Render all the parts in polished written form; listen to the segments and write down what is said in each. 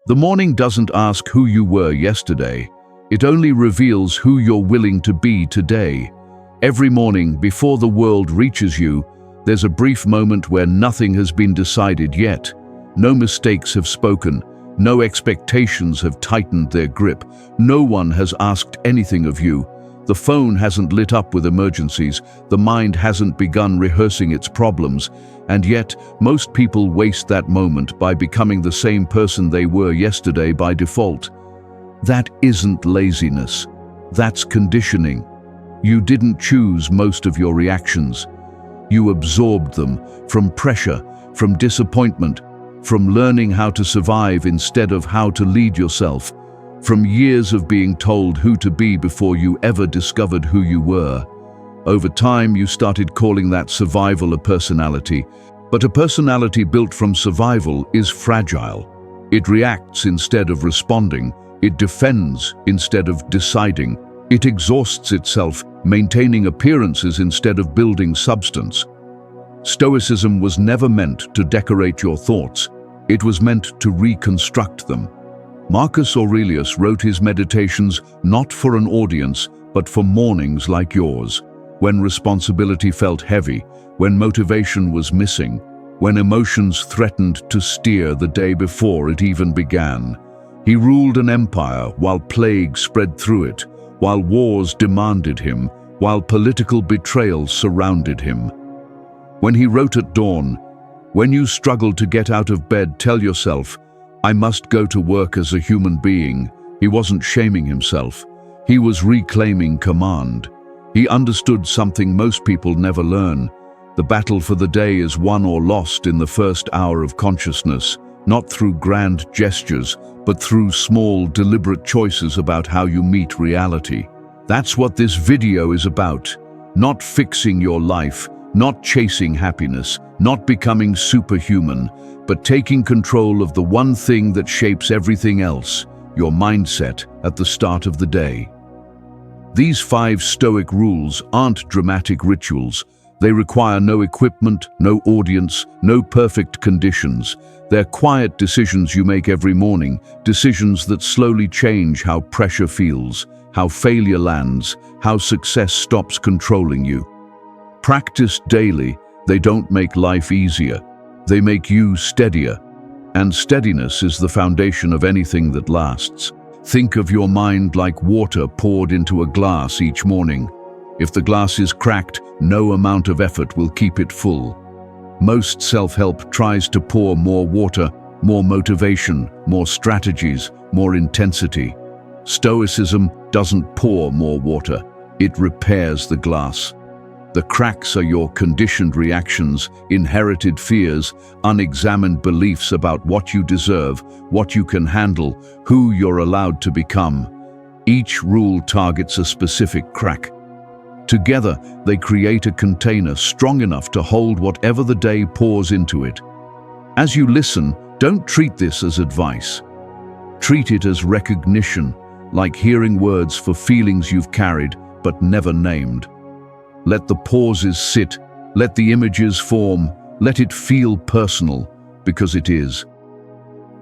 The morning doesn't ask who you were yesterday. It only reveals who you're willing to be today. Every morning, before the world reaches you, there's a brief moment where nothing has been decided yet. No mistakes have spoken. No expectations have tightened their grip. No one has asked anything of you. The phone hasn't lit up with emergencies. The mind hasn't begun rehearsing its problems. And yet, most people waste that moment by becoming the same person they were yesterday by default. That isn't laziness. That's conditioning. You didn't choose most of your reactions. You absorbed them from pressure, from disappointment, from learning how to survive instead of how to lead yourself, from years of being told who to be before you ever discovered who you were. Over time, you started calling that survival a personality. But a personality built from survival is fragile. It reacts instead of responding. It defends instead of deciding. It exhausts itself, maintaining appearances instead of building substance. Stoicism was never meant to decorate your thoughts. It was meant to reconstruct them. Marcus Aurelius wrote his meditations not for an audience, but for mornings like yours, when responsibility felt heavy, when motivation was missing, when emotions threatened to steer the day before it even began. He ruled an empire while plague spread through it, while wars demanded him, while political betrayal surrounded him. When he wrote at dawn, "When you struggle to get out of bed, tell yourself, I must go to work as a human being," he wasn't shaming himself. He was reclaiming command. He understood something most people never learn. The battle for the day is won or lost in the first hour of consciousness, not through grand gestures, but through small, deliberate choices about how you meet reality. That's what this video is about. Not fixing your life, not chasing happiness, not becoming superhuman, but taking control of the one thing that shapes everything else, your mindset at the start of the day. These 5 Stoic rules aren't dramatic rituals. They require no equipment, no audience, no perfect conditions. They're quiet decisions you make every morning, decisions that slowly change how pressure feels, how failure lands, how success stops controlling you. Practiced daily, they don't make life easier. They make you steadier. And steadiness is the foundation of anything that lasts. Think of your mind like water poured into a glass each morning. If the glass is cracked, no amount of effort will keep it full. Most self-help tries to pour more water, more motivation, more strategies, more intensity. Stoicism doesn't pour more water, it repairs the glass. The cracks are your conditioned reactions, inherited fears, unexamined beliefs about what you deserve, what you can handle, who you're allowed to become. Each rule targets a specific crack. Together, they create a container strong enough to hold whatever the day pours into it. As you listen, don't treat this as advice. Treat it as recognition, like hearing words for feelings you've carried but never named. Let the pauses sit, let the images form, let it feel personal, because it is.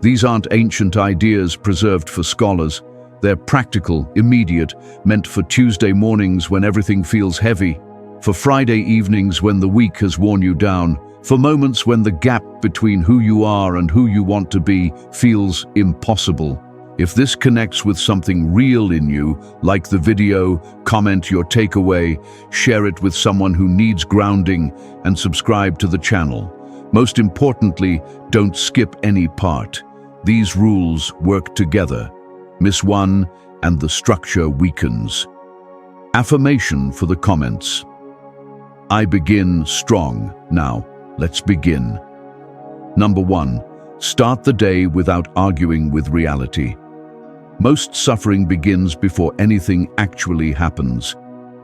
These aren't ancient ideas preserved for scholars. They're practical, immediate, meant for Tuesday mornings when everything feels heavy, for Friday evenings when the week has worn you down, for moments when the gap between who you are and who you want to be feels impossible. If this connects with something real in you, like the video, comment your takeaway, share it with someone who needs grounding, and subscribe to the channel. Most importantly, don't skip any part. These rules work together. Miss one, and the structure weakens. Affirmation for the comments. I begin strong. Now, let's begin. Number 1, start the day without arguing with reality. Most suffering begins before anything actually happens.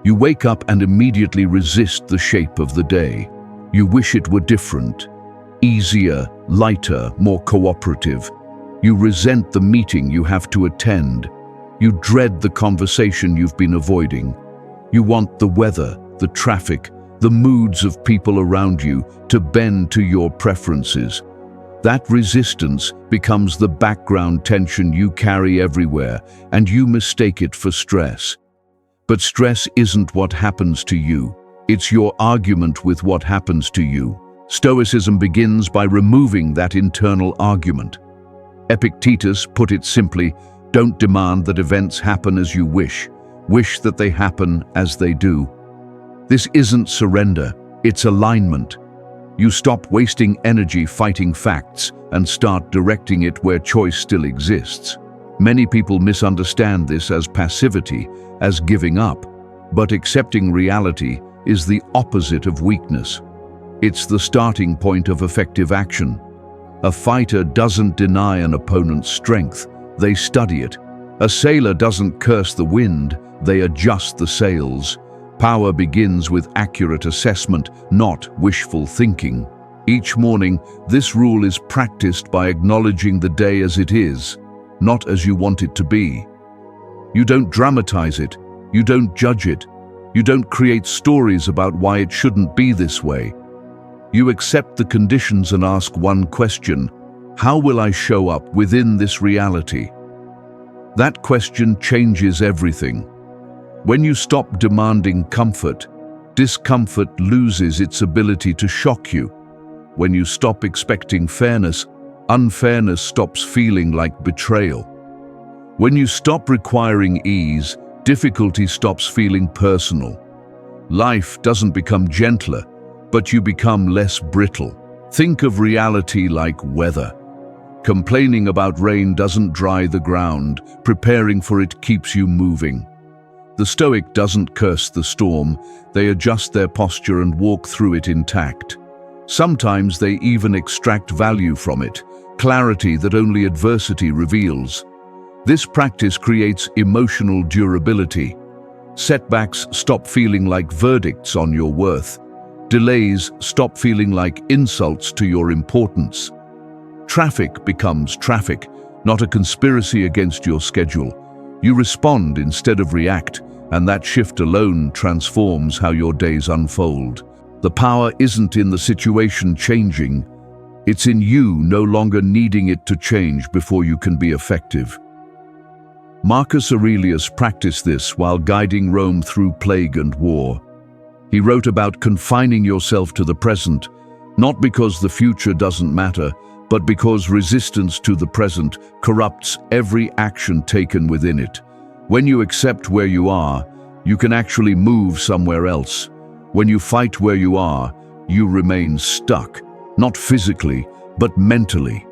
You wake up and immediately resist the shape of the day. You wish it were different, easier, lighter, more cooperative. You resent the meeting you have to attend. You dread the conversation you've been avoiding. You want the weather, the traffic, the moods of people around you to bend to your preferences. That resistance becomes the background tension you carry everywhere, and you mistake it for stress. But stress isn't what happens to you. It's your argument with what happens to you. Stoicism begins by removing that internal argument. Epictetus put it simply, don't demand that events happen as you wish. Wish that they happen as they do. This isn't surrender, it's alignment. You stop wasting energy fighting facts and start directing it where choice still exists. Many people misunderstand this as passivity, as giving up, but accepting reality is the opposite of weakness. It's the starting point of effective action. A fighter doesn't deny an opponent's strength, they study it. A sailor doesn't curse the wind, they adjust the sails. Power begins with accurate assessment, not wishful thinking. Each morning, this rule is practiced by acknowledging the day as it is, not as you want it to be. You don't dramatize it, you don't judge it, you don't create stories about why it shouldn't be this way. You accept the conditions and ask one question: how will I show up within this reality? That question changes everything. When you stop demanding comfort, discomfort loses its ability to shock you. When you stop expecting fairness, unfairness stops feeling like betrayal. When you stop requiring ease, difficulty stops feeling personal. Life doesn't become gentler, but you become less brittle. Think of reality like weather. Complaining about rain doesn't dry the ground, preparing for it keeps you moving. The Stoic doesn't curse the storm, they adjust their posture and walk through it intact. Sometimes they even extract value from it, clarity that only adversity reveals. This practice creates emotional durability. Setbacks stop feeling like verdicts on your worth. Delays stop feeling like insults to your importance. Traffic becomes traffic, not a conspiracy against your schedule. You respond instead of react, and that shift alone transforms how your days unfold. The power isn't in the situation changing, it's in you no longer needing it to change before you can be effective. Marcus Aurelius practiced this while guiding Rome through plague and war. He wrote about confining yourself to the present, not because the future doesn't matter, but because resistance to the present corrupts every action taken within it. When you accept where you are, you can actually move somewhere else. When you fight where you are, you remain stuck, not physically, but mentally.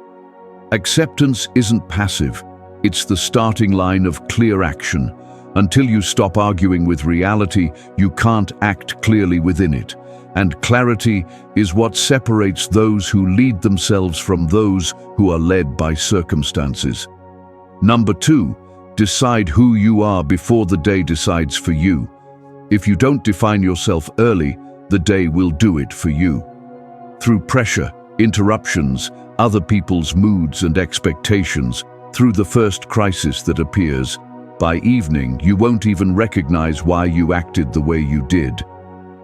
Acceptance isn't passive, it's the starting line of clear action. Until you stop arguing with reality, you can't act clearly within it. And clarity is what separates those who lead themselves from those who are led by circumstances. Number 2, decide who you are before the day decides for you. If you don't define yourself early, the day will do it for you. Through pressure, interruptions, other people's moods and expectations, through the first crisis that appears, by evening you won't even recognize why you acted the way you did.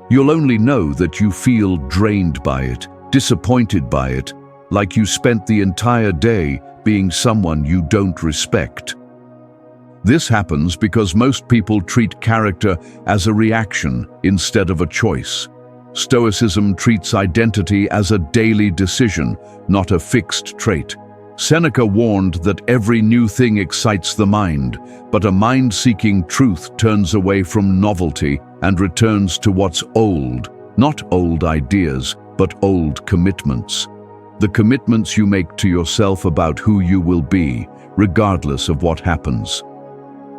You'll only know that you feel drained by it, disappointed by it, like you spent the entire day being someone you don't respect. This happens because most people treat character as a reaction instead of a choice. Stoicism treats identity as a daily decision, not a fixed trait. Seneca warned that every new thing excites the mind, but a mind-seeking truth turns away from novelty and returns to what's old, not old ideas, but old commitments. The commitments you make to yourself about who you will be, regardless of what happens.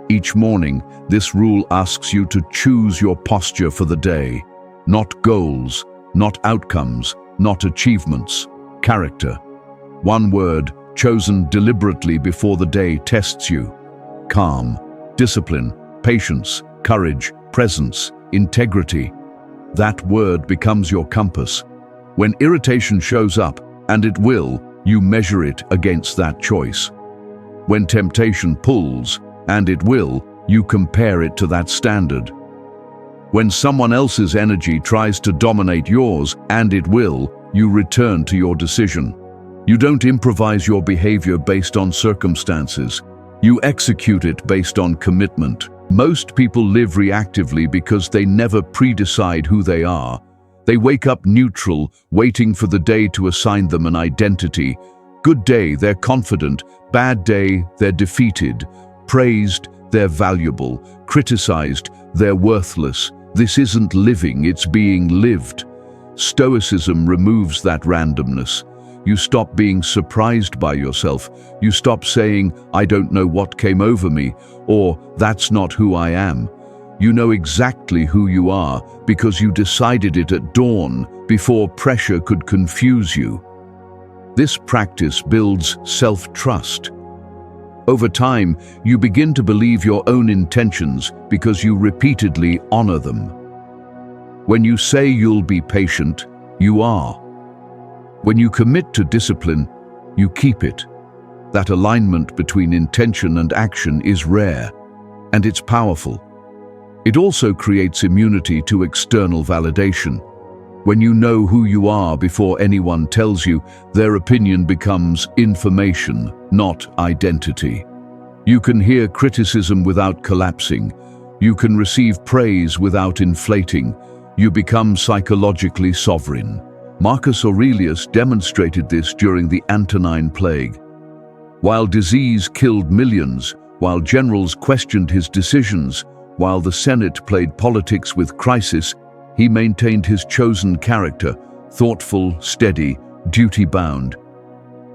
Each morning, this rule asks you to choose your posture for the day. Not goals, not outcomes, not achievements, character. One word, chosen deliberately before the day tests you. Calm, discipline, patience, courage, presence, integrity. That word becomes your compass. When irritation shows up, and it will, you measure it against that choice. When temptation pulls, and it will, you compare it to that standard. When someone else's energy tries to dominate yours, and it will, you return to your decision. You don't improvise your behavior based on circumstances. You execute it based on commitment. Most people live reactively because they never pre-decide who they are. They wake up neutral, waiting for the day to assign them an identity. Good day, they're confident. Bad day, they're defeated. Praised, they're valuable. Criticized, they're worthless. This isn't living, it's being lived. Stoicism removes that randomness. You stop being surprised by yourself. You stop saying, "I don't know what came over me," or "that's not who I am." You know exactly who you are because you decided it at dawn before pressure could confuse you. This practice builds self-trust. Over time, you begin to believe your own intentions because you repeatedly honor them. When you say you'll be patient, you are. When you commit to discipline, you keep it. That alignment between intention and action is rare, and it's powerful. It also creates immunity to external validation. When you know who you are before anyone tells you, their opinion becomes information, not identity. You can hear criticism without collapsing. You can receive praise without inflating. You become psychologically sovereign. Marcus Aurelius demonstrated this during the Antonine Plague. While disease killed millions, while generals questioned his decisions, while the Senate played politics with crisis, he maintained his chosen character, thoughtful, steady, duty-bound.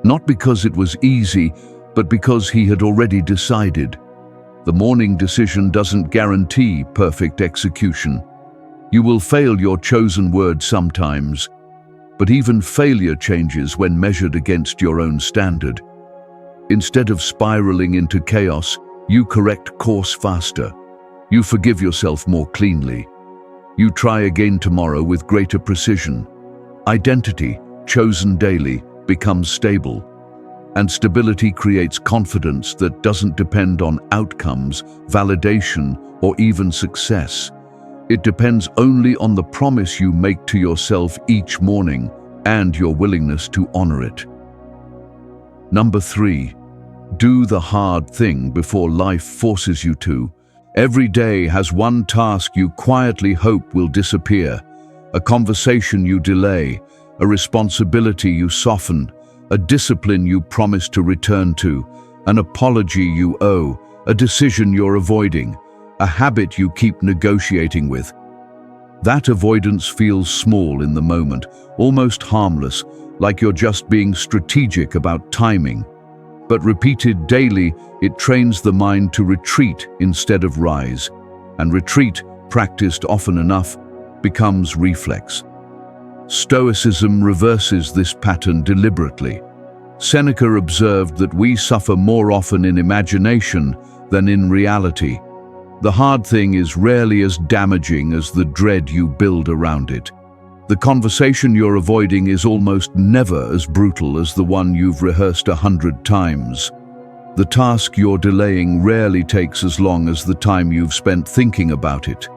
Not because it was easy, but because he had already decided. The morning decision doesn't guarantee perfect execution. You will fail your chosen word sometimes, but even failure changes when measured against your own standard. Instead of spiraling into chaos, you correct course faster. You forgive yourself more cleanly. You try again tomorrow with greater precision. Identity, chosen daily, becomes stable. And stability creates confidence that doesn't depend on outcomes, validation, or even success. It depends only on the promise you make to yourself each morning and your willingness to honor it. Number 3, do the hard thing before life forces you to. Every day has one task you quietly hope will disappear, a conversation you delay, a responsibility you soften, a discipline you promise to return to, an apology you owe, a decision you're avoiding, a habit you keep negotiating with. That avoidance feels small in the moment, almost harmless, like you're just being strategic about timing. But repeated daily, it trains the mind to retreat instead of rise. And retreat, practiced often enough, becomes reflex. Stoicism reverses this pattern deliberately. Seneca observed that we suffer more often in imagination than in reality. The hard thing is rarely as damaging as the dread you build around it. The conversation you're avoiding is almost never as brutal as the one you've rehearsed 100 times. The task you're delaying rarely takes as long as the time you've spent thinking about it.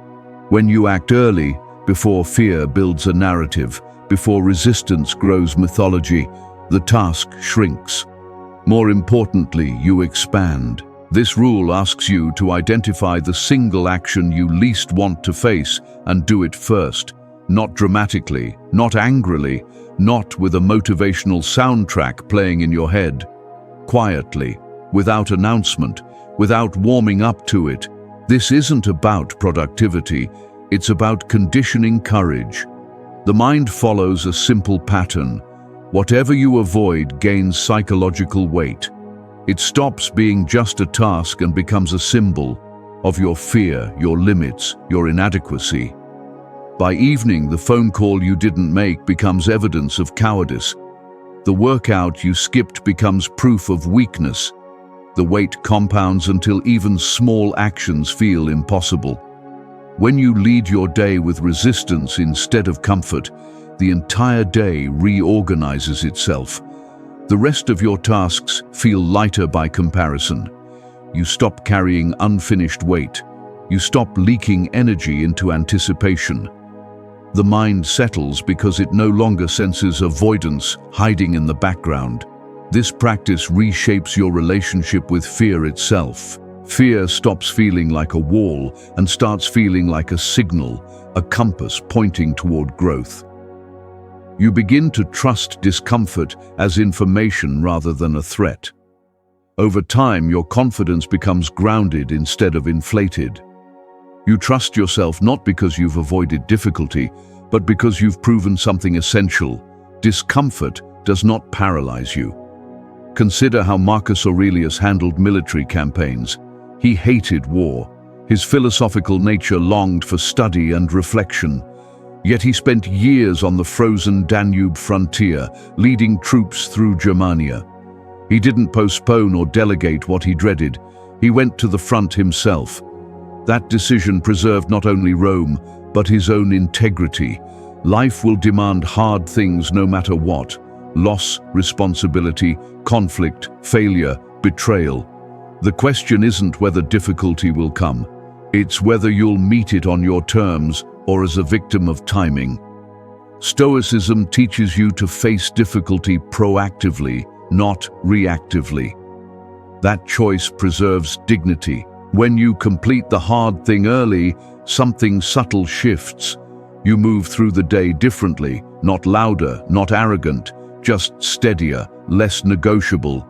When you act early, before fear builds a narrative, before resistance grows mythology, the task shrinks. More importantly, you expand. This rule asks you to identify the single action you least want to face and do it first. Not dramatically, not angrily, not with a motivational soundtrack playing in your head. Quietly, without announcement, without warming up to it. This isn't about productivity, it's about conditioning courage. The mind follows a simple pattern. Whatever you avoid gains psychological weight. It stops being just a task and becomes a symbol of your fear, your limits, your inadequacy. By evening, the phone call you didn't make becomes evidence of cowardice. The workout you skipped becomes proof of weakness. The weight compounds until even small actions feel impossible. When you lead your day with resistance instead of comfort, the entire day reorganizes itself. The rest of your tasks feel lighter by comparison. You stop carrying unfinished weight. You stop leaking energy into anticipation. The mind settles because it no longer senses avoidance hiding in the background. This practice reshapes your relationship with fear itself. Fear stops feeling like a wall and starts feeling like a signal, a compass pointing toward growth. You begin to trust discomfort as information rather than a threat. Over time, your confidence becomes grounded instead of inflated. You trust yourself not because you've avoided difficulty, but because you've proven something essential. Discomfort does not paralyze you. Consider how Marcus Aurelius handled military campaigns. He hated war. His philosophical nature longed for study and reflection. Yet he spent years on the frozen Danube frontier, leading troops through Germania. He didn't postpone or delegate what he dreaded. He went to the front himself. That decision preserved not only Rome, but his own integrity. Life will demand hard things no matter what. Loss, responsibility, conflict, failure, betrayal. The question isn't whether difficulty will come. It's whether you'll meet it on your terms or as a victim of timing. Stoicism teaches you to face difficulty proactively, not reactively. That choice preserves dignity. When you complete the hard thing early, something subtle shifts. You move through the day differently, not louder, not arrogant, just steadier, less negotiable.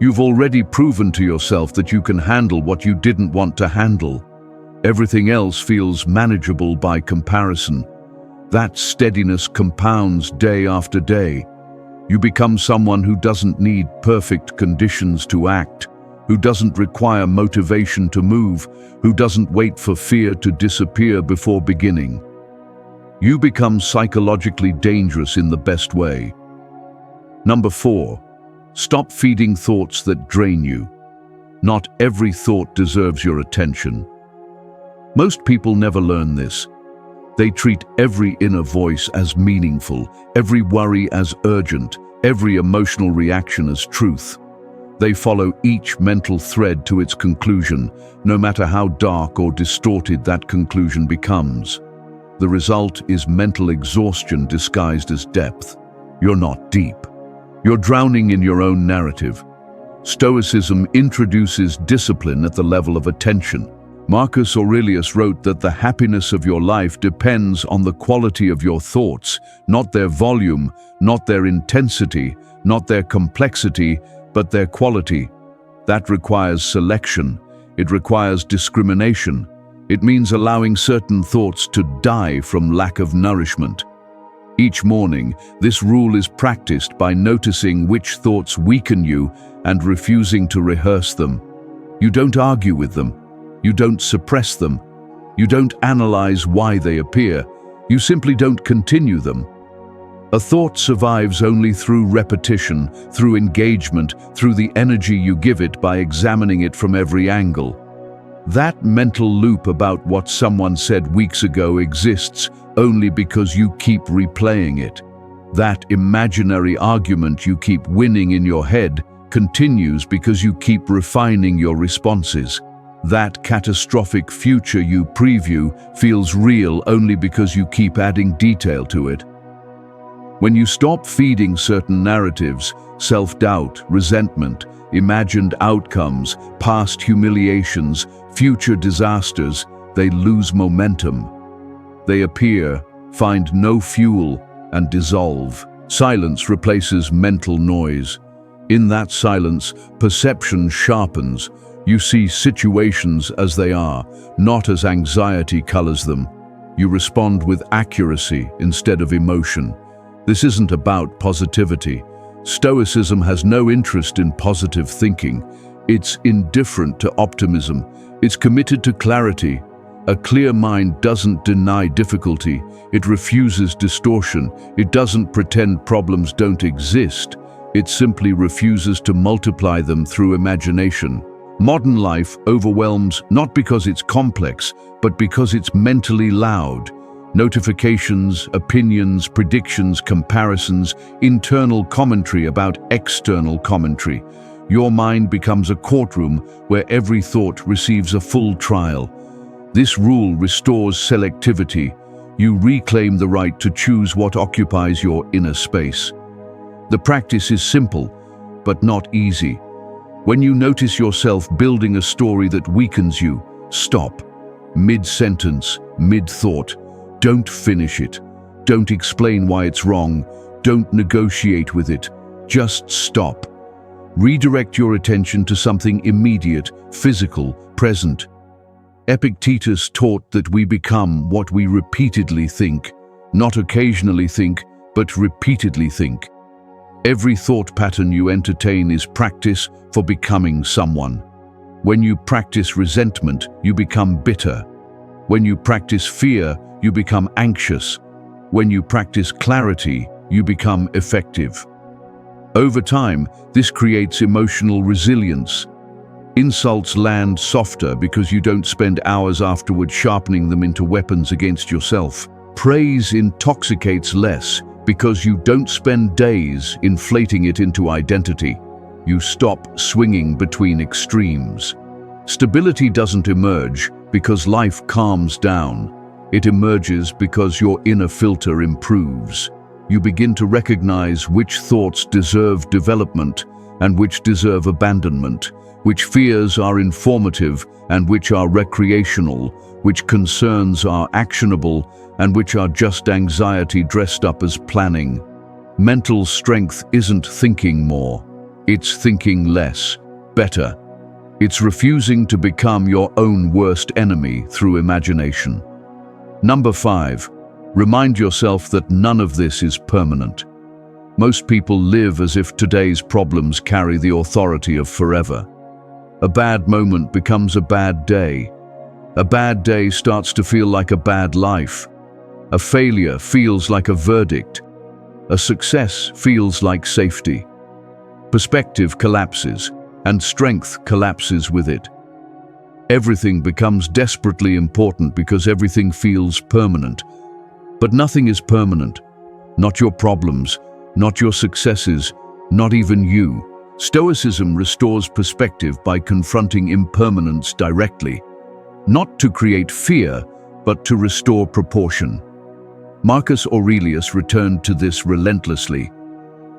You've already proven to yourself that you can handle what you didn't want to handle. Everything else feels manageable by comparison. That steadiness compounds day after day. You become someone who doesn't need perfect conditions to act, who doesn't require motivation to move, who doesn't wait for fear to disappear before beginning. You become psychologically dangerous in the best way. Number 4, stop feeding thoughts that drain you. Not every thought deserves your attention. Most people never learn this. They treat every inner voice as meaningful, every worry as urgent, every emotional reaction as truth. They follow each mental thread to its conclusion, no matter how dark or distorted that conclusion becomes. The result is mental exhaustion disguised as depth. You're not deep. You're drowning in your own narrative. Stoicism introduces discipline at the level of attention. Marcus Aurelius wrote that the happiness of your life depends on the quality of your thoughts, not their volume, not their intensity, not their complexity, but their quality. That requires selection. It requires discrimination. It means allowing certain thoughts to die from lack of nourishment. Each morning, this rule is practiced by noticing which thoughts weaken you and refusing to rehearse them. You don't argue with them. You don't suppress them. You don't analyze why they appear. You simply don't continue them. A thought survives only through repetition, through engagement, through the energy you give it by examining it from every angle. That mental loop about what someone said weeks ago exists only because you keep replaying it. That imaginary argument you keep winning in your head continues because you keep refining your responses. That catastrophic future you preview feels real only because you keep adding detail to it. When you stop feeding certain narratives, self-doubt, resentment, imagined outcomes, past humiliations, future disasters, they lose momentum. They appear, find no fuel, and dissolve. Silence replaces mental noise. In that silence, perception sharpens. You see situations as they are, not as anxiety colors them. You respond with accuracy instead of emotion. This isn't about positivity. Stoicism has no interest in positive thinking. It's indifferent to optimism. It's committed to clarity. A clear mind doesn't deny difficulty. It refuses distortion. It doesn't pretend problems don't exist. It simply refuses to multiply them through imagination. Modern life overwhelms not because it's complex, but because it's mentally loud. Notifications, opinions, predictions, comparisons, internal commentary about external commentary. Your mind becomes a courtroom where every thought receives a full trial. This rule restores selectivity. you reclaim the right to choose what occupies your inner space. The practice is simple, but not easy. When you notice yourself building a story that weakens you, stop. Mid-sentence, mid-thought. Don't finish it. Don't explain why it's wrong. Don't negotiate with it. Just stop. Redirect your attention to something immediate, physical, present. Epictetus taught that we become what we repeatedly think. Not occasionally think, but repeatedly think. Every thought pattern you entertain is practice for becoming someone. When you practice resentment, you become bitter. When you practice fear, you become anxious. When you practice clarity, you become effective. Over time, this creates emotional resilience. Insults land softer because you don't spend hours afterward sharpening them into weapons against yourself. Praise intoxicates less because you don't spend days inflating it into identity. You stop swinging between extremes. Stability doesn't emerge because life calms down. It emerges because your inner filter improves. You begin to recognize which thoughts deserve development and which deserve abandonment, which fears are informative and which are recreational, which concerns are actionable and which are just anxiety dressed up as planning. Mental strength isn't thinking more, it's thinking less, better. It's refusing to become your own worst enemy through imagination. Number 5. Remind yourself that none of this is permanent. Most people live as if today's problems carry the authority of forever. A bad moment becomes a bad day. A bad day starts to feel like a bad life. A failure feels like a verdict. A success feels like safety. Perspective collapses, and strength collapses with it. Everything becomes desperately important because everything feels permanent. But nothing is permanent. Not your problems, not your successes, not even you. Stoicism restores perspective by confronting impermanence directly, not to create fear, but to restore proportion. Marcus Aurelius returned to this relentlessly.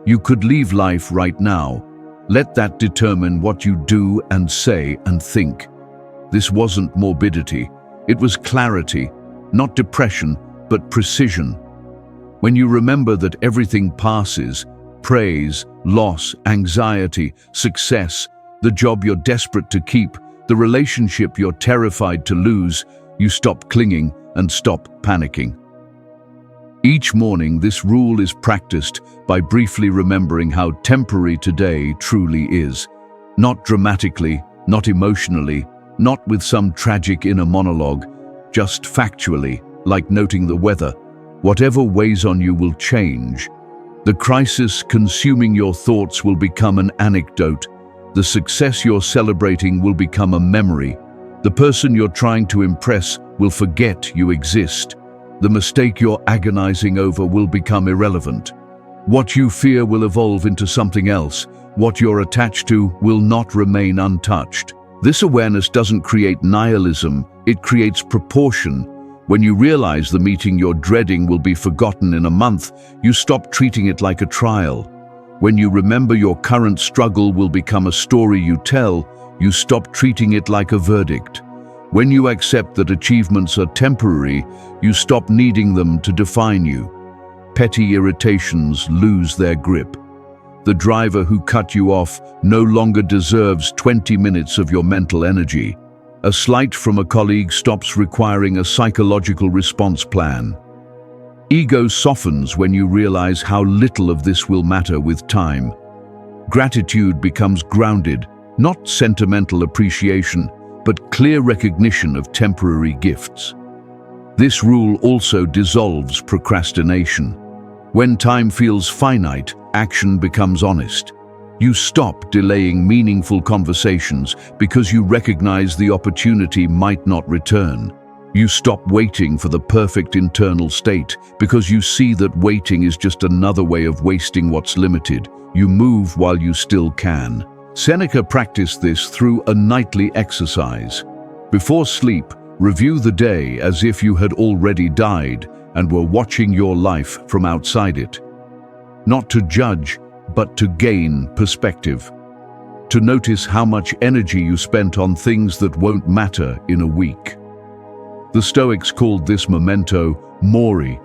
You could leave life right now. Let that determine what you do and say and think. This wasn't morbidity. It was clarity, not depression, but precision. When you remember that everything passes, praise, loss, anxiety, success, the job you're desperate to keep, the relationship you're terrified to lose, you stop clinging and stop panicking. Each morning, this rule is practiced by briefly remembering how temporary today truly is. Not dramatically, not emotionally, not with some tragic inner monologue, just factually, like noting the weather. Whatever weighs on you will change. The crisis consuming your thoughts will become an anecdote. The success you're celebrating will become a memory. The person you're trying to impress will forget you exist. The mistake you're agonizing over will become irrelevant. What you fear will evolve into something else. What you're attached to will not remain untouched. This awareness doesn't create nihilism, it creates proportion. When you realize the meeting you're dreading will be forgotten in a month, you stop treating it like a trial. When you remember your current struggle will become a story you tell, you stop treating it like a verdict. When you accept that achievements are temporary, you stop needing them to define you. Petty irritations lose their grip. The driver who cut you off no longer deserves 20 minutes of your mental energy. A slight from a colleague stops requiring a psychological response plan. Ego softens when you realize how little of this will matter with time. Gratitude becomes grounded, not sentimental appreciation, but clear recognition of temporary gifts. This rule also dissolves procrastination. When time feels finite, action becomes honest. You stop delaying meaningful conversations because you recognize the opportunity might not return. You stop waiting for the perfect internal state because you see that waiting is just another way of wasting what's limited. You move while you still can. Seneca practiced this through a nightly exercise. Before sleep, review the day as if you had already died and were watching your life from outside it. Not to judge, but to gain perspective. To notice how much energy you spent on things that won't matter in a week. The Stoics called this memento mori.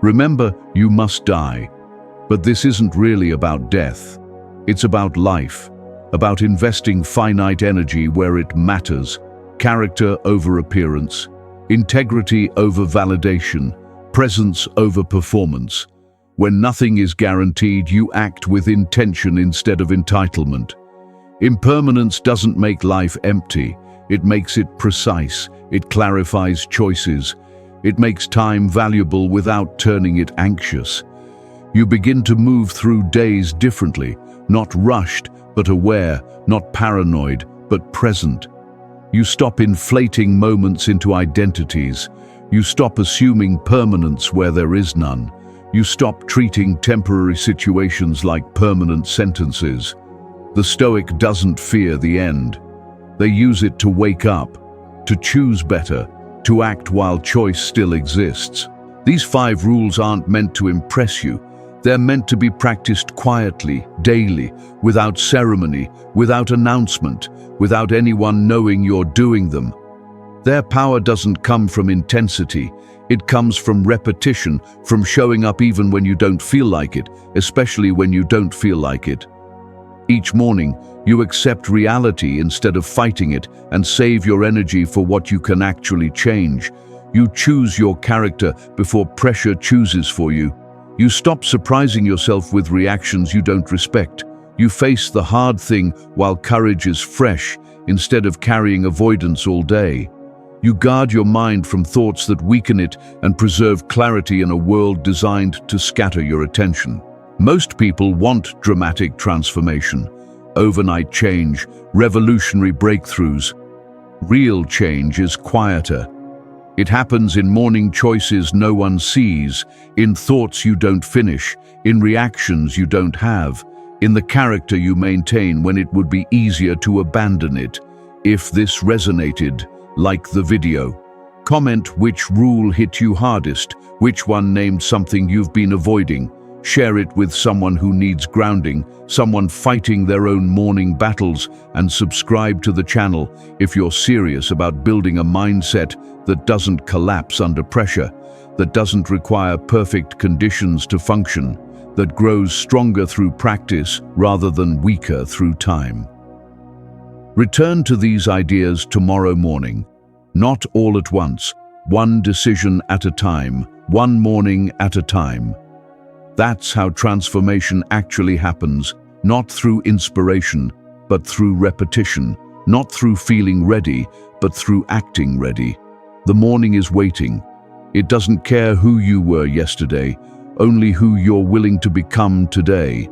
Remember, you must die. But this isn't really about death. It's about life, about investing finite energy where it matters, character over appearance, integrity over validation, presence over performance. When nothing is guaranteed, you act with intention instead of entitlement. Impermanence doesn't make life empty. It makes it precise. It clarifies choices. It makes time valuable without turning it anxious. You begin to move through days differently, not rushed, but aware, not paranoid, but present. You stop inflating moments into identities. You stop assuming permanence where there is none. You stop treating temporary situations like permanent sentences. The Stoic doesn't fear the end. They use it to wake up, to choose better, to act while choice still exists. These 5 rules aren't meant to impress you. They're meant to be practiced quietly, daily, without ceremony, without announcement, without anyone knowing you're doing them. Their power doesn't come from intensity. It comes from repetition, from showing up even when you don't feel like it, especially when you don't feel like it. Each morning, you accept reality instead of fighting it and save your energy for what you can actually change. You choose your character before pressure chooses for you. You stop surprising yourself with reactions you don't respect. You face the hard thing while courage is fresh, instead of carrying avoidance all day. You guard your mind from thoughts that weaken it and preserve clarity in a world designed to scatter your attention. Most people want dramatic transformation, overnight change, revolutionary breakthroughs. Real change is quieter. It happens in morning choices no one sees, in thoughts you don't finish, in reactions you don't have, in the character you maintain when it would be easier to abandon it. If this resonated, like the video. Comment which rule hit you hardest, which one named something you've been avoiding. Share it with someone who needs grounding, someone fighting their own morning battles, and subscribe to the channel if you're serious about building a mindset that doesn't collapse under pressure, that doesn't require perfect conditions to function, that grows stronger through practice rather than weaker through time. Return to these ideas tomorrow morning, not all at once, one decision at a time, one morning at a time. That's how transformation actually happens, not through inspiration, but through repetition, not through feeling ready, but through acting ready. The morning is waiting. It doesn't care who you were yesterday, only who you're willing to become today.